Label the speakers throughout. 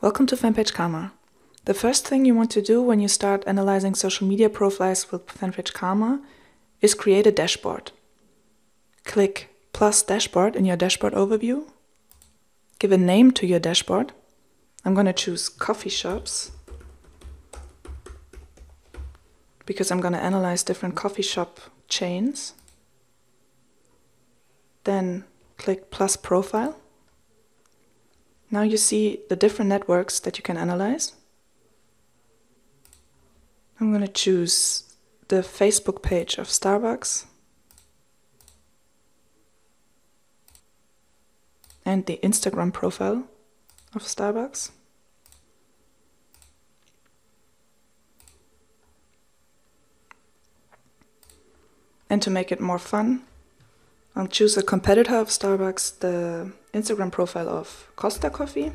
Speaker 1: Welcome to Fanpage Karma. The first thing you want to do when you start analyzing social media profiles with Fanpage Karma is create a dashboard. Click plus dashboard in your dashboard overview. Give a name to your dashboard. I'm going to choose coffee shops because I'm going to analyze different coffee shop chains. Then click plus profile. Now you see the different networks that you can analyze. I'm going to choose the Facebook page of Starbucks and the Instagram profile of Starbucks. And to make it more fun, I'll choose a competitor of Starbucks, the Instagram profile of Costa Coffee.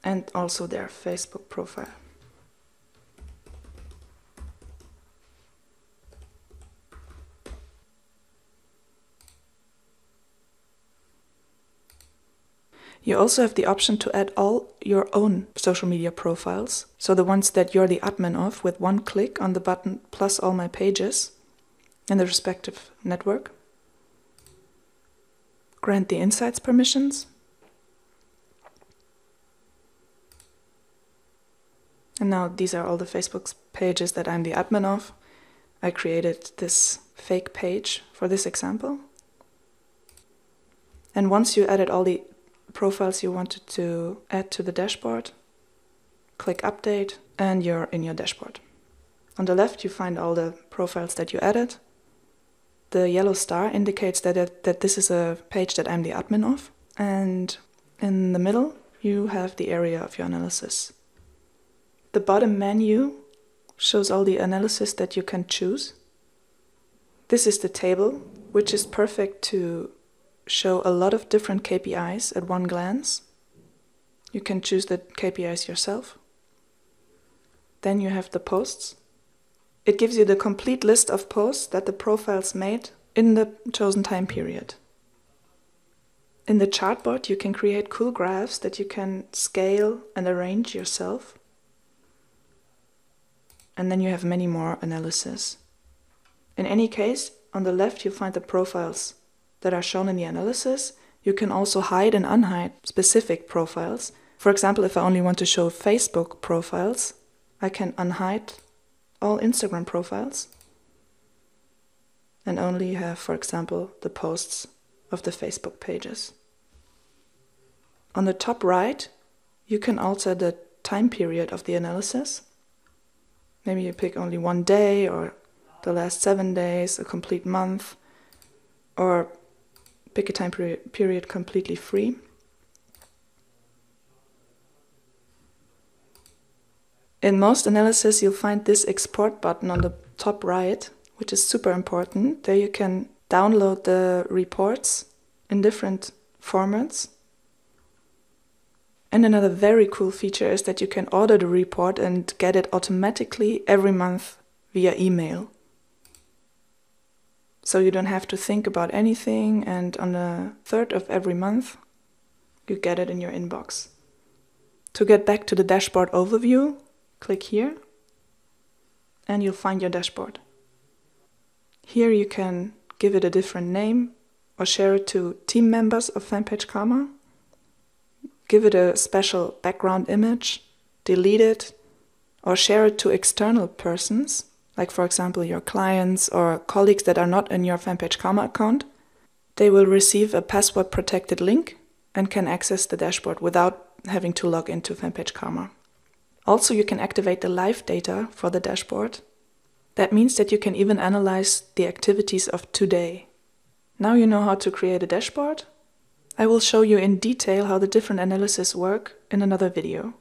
Speaker 1: And also their Facebook profile. You also have the option to add all your own social media profiles, so the ones that you're the admin of, with one click on the button plus all my pages in the respective network. Grant the insights permissions. And now these are all the Facebook pages that I'm the admin of. I created this fake page for this example. And once you added all the profiles you wanted to add to the dashboard, click update and you're in your dashboard. On the left you find all the profiles that you added. The yellow star indicates that this is a page that I'm the admin of, and in the middle you have the area of your analysis. The bottom menu shows all the analysis that you can choose. This is the table, which is perfect to show a lot of different KPIs at one glance. You can choose the KPIs yourself. Then you have the posts. It gives you the complete list of posts that the profiles made in the chosen time period. In the chartboard you can create cool graphs that you can scale and arrange yourself. And then you have many more analysis. In any case, on the left you'll find the profiles that are shown in the analysis. You can also hide and unhide specific profiles. For example, if I only want to show Facebook profiles, I can unhide all Instagram profiles and only have, for example, the posts of the Facebook pages. On the top right, you can alter the time period of the analysis. Maybe you pick only one day, or the last 7 days, a complete month, or pick a time period completely free. In most analysis you'll find this export button on the top right, which is super important. There you can download the reports in different formats. And another very cool feature is that you can order the report and get it automatically every month via email. So you don't have to think about anything, and on the 3rd of every month you get it in your inbox. To get back to the dashboard overview, click here and you'll find your dashboard. Here you can give it a different name or share it to team members of Fanpage Karma. Give it a special background image, delete it, or share it to external persons, like for example your clients or colleagues that are not in your Fanpage Karma account. They will receive a password protected link and can access the dashboard without having to log into Fanpage Karma. Also, you can activate the live data for the dashboard. That means that you can even analyze the activities of today. Now you know how to create a dashboard. I will show you in detail how the different analyses work in another video.